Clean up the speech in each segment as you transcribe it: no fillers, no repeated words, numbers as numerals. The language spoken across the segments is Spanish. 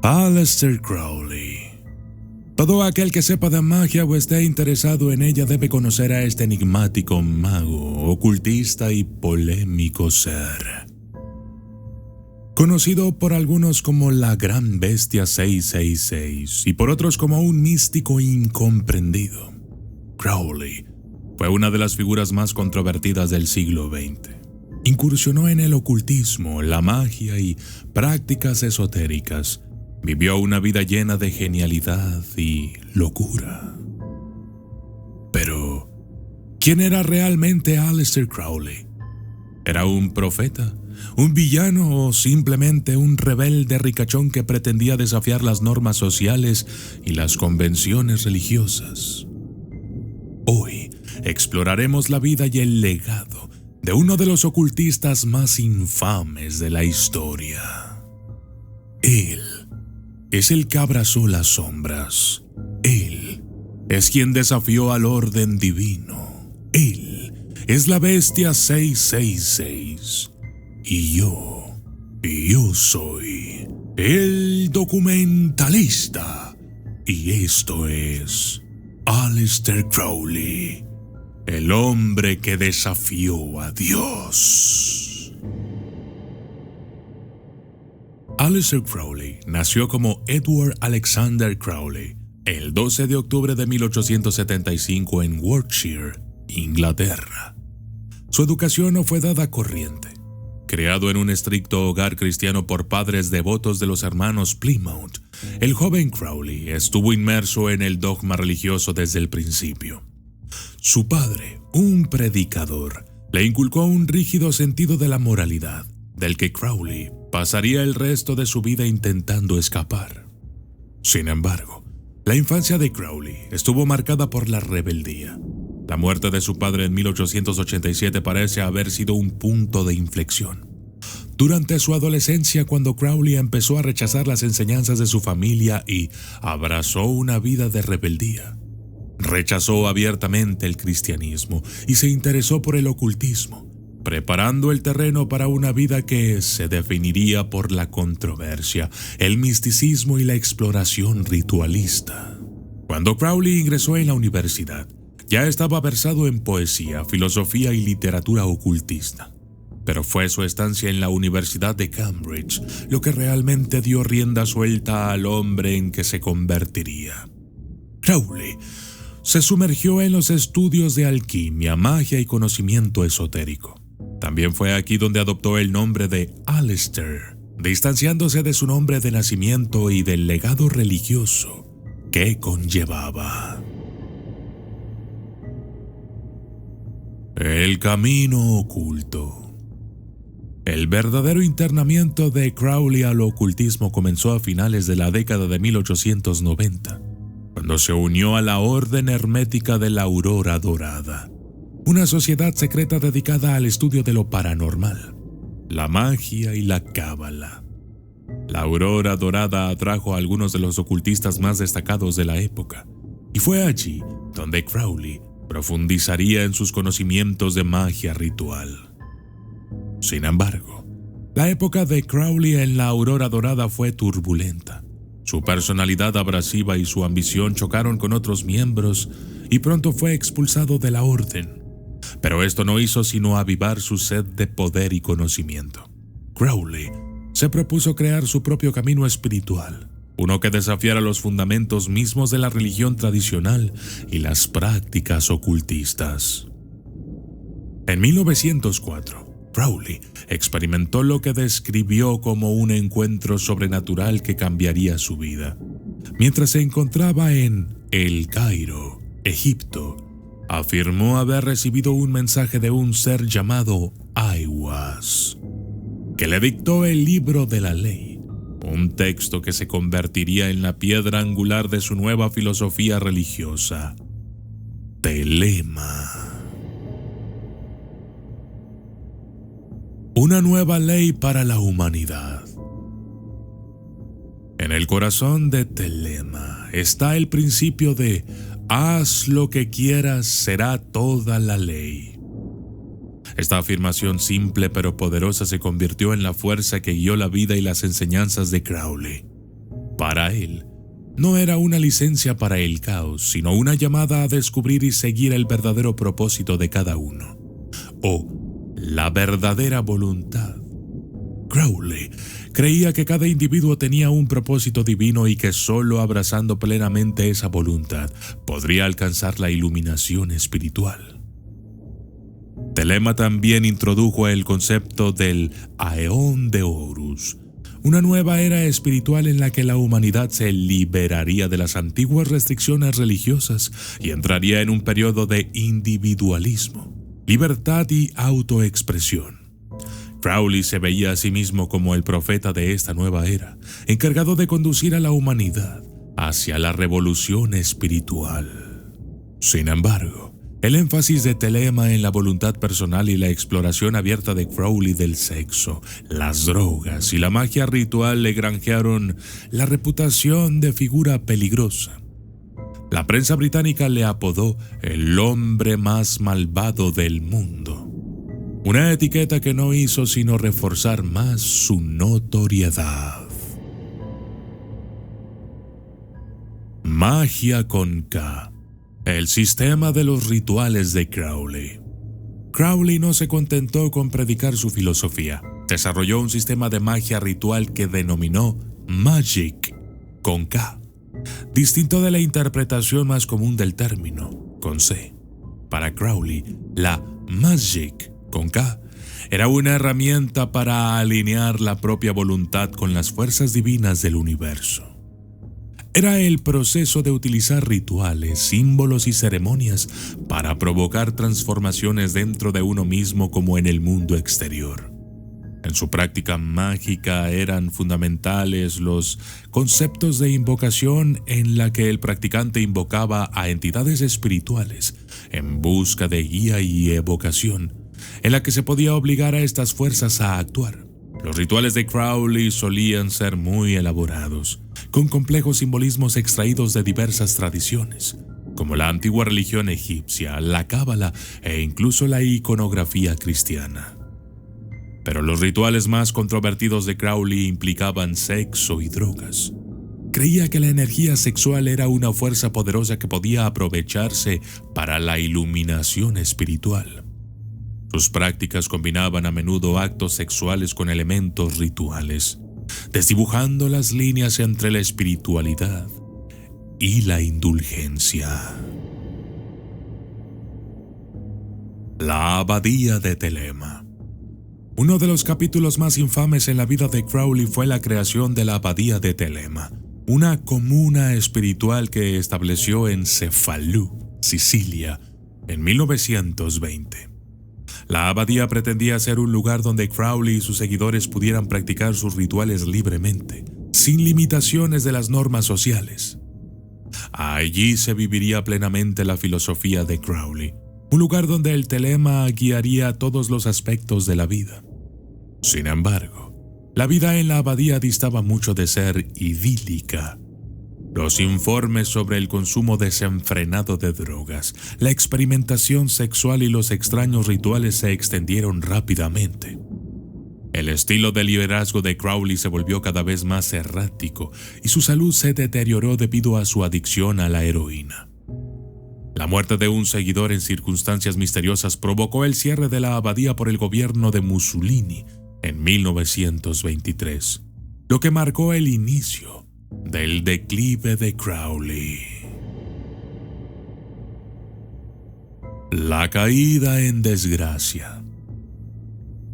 Aleister Crowley. Todo aquel que sepa de magia o esté interesado en ella debe conocer a este enigmático mago, ocultista y polémico ser. Conocido por algunos como la Gran Bestia 666 y por otros como un místico incomprendido, Crowley fue una de las figuras más controvertidas del siglo XX. Incursionó en el ocultismo, la magia y prácticas esotéricas. Vivió una vida llena de genialidad y locura. Pero, ¿quién era realmente Aleister Crowley? ¿Era un profeta, un villano o simplemente un rebelde ricachón que pretendía desafiar las normas sociales y las convenciones religiosas? Hoy exploraremos la vida y el legado de uno de los ocultistas más infames de la historia. Él es el que abrazó las sombras. Él es quien desafió al orden divino. Él es la Bestia 666. Y yo soy el documentalista. Y esto es Aleister Crowley, el hombre que desafió a Dios. Aleister Crowley nació como Edward Alexander Crowley el 12 de octubre de 1875 en Warwickshire, Inglaterra. Su educación no fue dada corriente. Criado en un estricto hogar cristiano por padres devotos de los hermanos Plymouth, el joven Crowley estuvo inmerso en el dogma religioso desde el principio. Su padre, un predicador, le inculcó un rígido sentido de la moralidad, del que Crowley pasaría el resto de su vida intentando escapar. Sin embargo, la infancia de Crowley estuvo marcada por la rebeldía. La muerte de su padre en 1887 parece haber sido un punto de inflexión. Durante su adolescencia, cuando Crowley empezó a rechazar las enseñanzas de su familia y abrazó una vida de rebeldía, rechazó abiertamente el cristianismo y se interesó por el ocultismo, preparando el terreno para una vida que se definiría por la controversia, el misticismo y la exploración ritualista. Cuando Crowley ingresó en la universidad, ya estaba versado en poesía, filosofía y literatura ocultista. Pero fue su estancia en la Universidad de Cambridge lo que realmente dio rienda suelta al hombre en que se convertiría. Crowley se sumergió en los estudios de alquimia, magia y conocimiento esotérico. También fue aquí donde adoptó el nombre de Aleister, distanciándose de su nombre de nacimiento y del legado religioso que conllevaba. El camino oculto. El verdadero internamiento de Crowley al ocultismo comenzó a finales de la década de 1890, cuando se unió a la Orden Hermética de la Aurora Dorada, una sociedad secreta dedicada al estudio de lo paranormal, la magia y la cábala. La Aurora Dorada atrajo a algunos de los ocultistas más destacados de la época, y fue allí donde Crowley profundizaría en sus conocimientos de magia ritual. Sin embargo, la época de Crowley en la Aurora Dorada fue turbulenta. Su personalidad abrasiva y su ambición chocaron con otros miembros y pronto fue expulsado de la orden. Pero esto no hizo sino avivar su sed de poder y conocimiento. Crowley se propuso crear su propio camino espiritual, uno que desafiara los fundamentos mismos de la religión tradicional y las prácticas ocultistas. En 1904, Crowley experimentó lo que describió como un encuentro sobrenatural que cambiaría su vida. Mientras se encontraba en El Cairo, Egipto, afirmó haber recibido un mensaje de un ser llamado Aiwass, que le dictó el libro de la ley, un texto que se convertiría en la piedra angular de su nueva filosofía religiosa, Telema. Una nueva ley para la humanidad. En el corazón de Telema está el principio de haz lo que quieras, será toda la ley. Esta afirmación simple pero poderosa se convirtió en la fuerza que guió la vida y las enseñanzas de Crowley. Para él, no era una licencia para el caos, sino una llamada a descubrir y seguir el verdadero propósito de cada uno, o la verdadera voluntad. Crowley creía que cada individuo tenía un propósito divino y que solo abrazando plenamente esa voluntad podría alcanzar la iluminación espiritual. Telema también introdujo el concepto del Aeón de Horus, una nueva era espiritual en la que la humanidad se liberaría de las antiguas restricciones religiosas y entraría en un periodo de individualismo, libertad y autoexpresión. Crowley se veía a sí mismo como el profeta de esta nueva era, encargado de conducir a la humanidad hacia la revolución espiritual. Sin embargo, el énfasis de Telema en la voluntad personal y la exploración abierta de Crowley del sexo, las drogas y la magia ritual le granjearon la reputación de figura peligrosa. La prensa británica le apodó el hombre más malvado del mundo, una etiqueta que no hizo sino reforzar más su notoriedad. Magia con K. El sistema de los rituales de Crowley. Crowley no se contentó con predicar su filosofía. Desarrolló un sistema de magia ritual que denominó Magic, con K, distinto de la interpretación más común del término, con C. Para Crowley, la Magic, con K, era una herramienta para alinear la propia voluntad con las fuerzas divinas del universo. Era el proceso de utilizar rituales, símbolos y ceremonias para provocar transformaciones dentro de uno mismo como en el mundo exterior. En su práctica mágica eran fundamentales los conceptos de invocación en la que el practicante invocaba a entidades espirituales en busca de guía y evocación, en la que se podía obligar a estas fuerzas a actuar. Los rituales de Crowley solían ser muy elaborados, con complejos simbolismos extraídos de diversas tradiciones, como la antigua religión egipcia, la cábala e incluso la iconografía cristiana. Pero los rituales más controvertidos de Crowley implicaban sexo y drogas. Creía que la energía sexual era una fuerza poderosa que podía aprovecharse para la iluminación espiritual. Sus prácticas combinaban a menudo actos sexuales con elementos rituales, desdibujando las líneas entre la espiritualidad y la indulgencia. La abadía de Telema. Uno de los capítulos más infames en la vida de Crowley fue la creación de la abadía de Telema, una comuna espiritual que estableció en Cefalù, Sicilia, en 1920. La abadía pretendía ser un lugar donde Crowley y sus seguidores pudieran practicar sus rituales libremente, sin limitaciones de las normas sociales. Allí se viviría plenamente la filosofía de Crowley, un lugar donde el telema guiaría todos los aspectos de la vida. Sin embargo, la vida en la abadía distaba mucho de ser idílica. Los informes sobre el consumo desenfrenado de drogas, la experimentación sexual y los extraños rituales se extendieron rápidamente. El estilo de liderazgo de Crowley se volvió cada vez más errático y su salud se deterioró debido a su adicción a la heroína. La muerte de un seguidor en circunstancias misteriosas provocó el cierre de la abadía por el gobierno de Mussolini en 1923, lo que marcó el inicio del declive de Crowley. La caída en desgracia.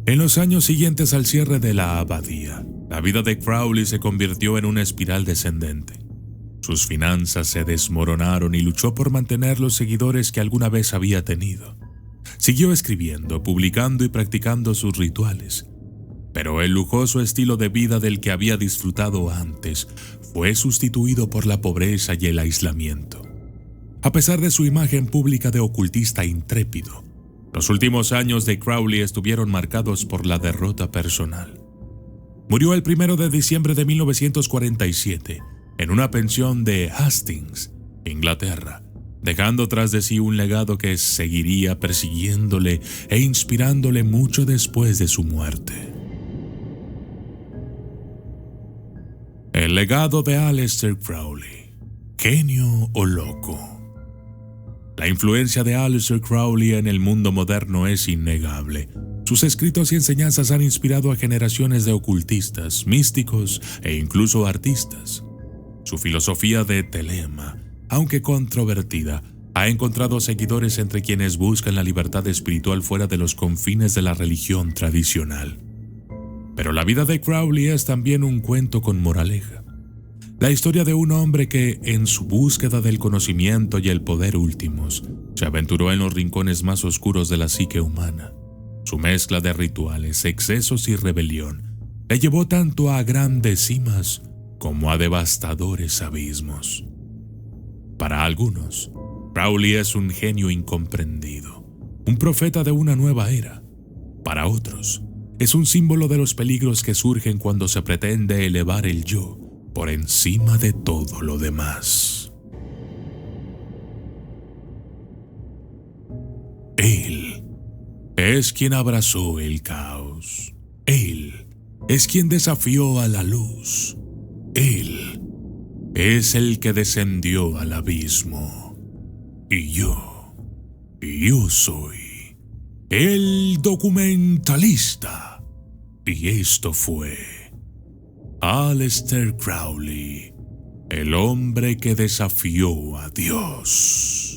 En los años siguientes al cierre de la abadía, la vida de Crowley se convirtió en una espiral descendente. Sus finanzas se desmoronaron y luchó por mantener los seguidores que alguna vez había tenido. Siguió escribiendo, publicando y practicando sus rituales, pero el lujoso estilo de vida del que había disfrutado antes fue sustituido por la pobreza y el aislamiento. A pesar de su imagen pública de ocultista intrépido, los últimos años de Crowley estuvieron marcados por la derrota personal. Murió el 1 de diciembre de 1947 en una pensión de Hastings, Inglaterra, dejando tras de sí un legado que seguiría persiguiéndole e inspirándole mucho después de su muerte. El legado de Aleister Crowley, genio o loco. La influencia de Aleister Crowley en el mundo moderno es innegable. Sus escritos y enseñanzas han inspirado a generaciones de ocultistas, místicos e incluso artistas. Su filosofía de telema, aunque controvertida, ha encontrado seguidores entre quienes buscan la libertad espiritual fuera de los confines de la religión tradicional. Pero la vida de Crowley es también un cuento con moraleja. La historia de un hombre que, en su búsqueda del conocimiento y el poder últimos, se aventuró en los rincones más oscuros de la psique humana. Su mezcla de rituales, excesos y rebelión le llevó tanto a grandes cimas como a devastadores abismos. Para algunos, Crowley es un genio incomprendido, un profeta de una nueva era. Para otros, es un símbolo de los peligros que surgen cuando se pretende elevar el yo por encima de todo lo demás. Él es quien abrazó el caos. Él es quien desafió a la luz. Él es el que descendió al abismo. Y yo soy el documentalista. Y esto fue Aleister Crowley, el hombre que desafió a Dios.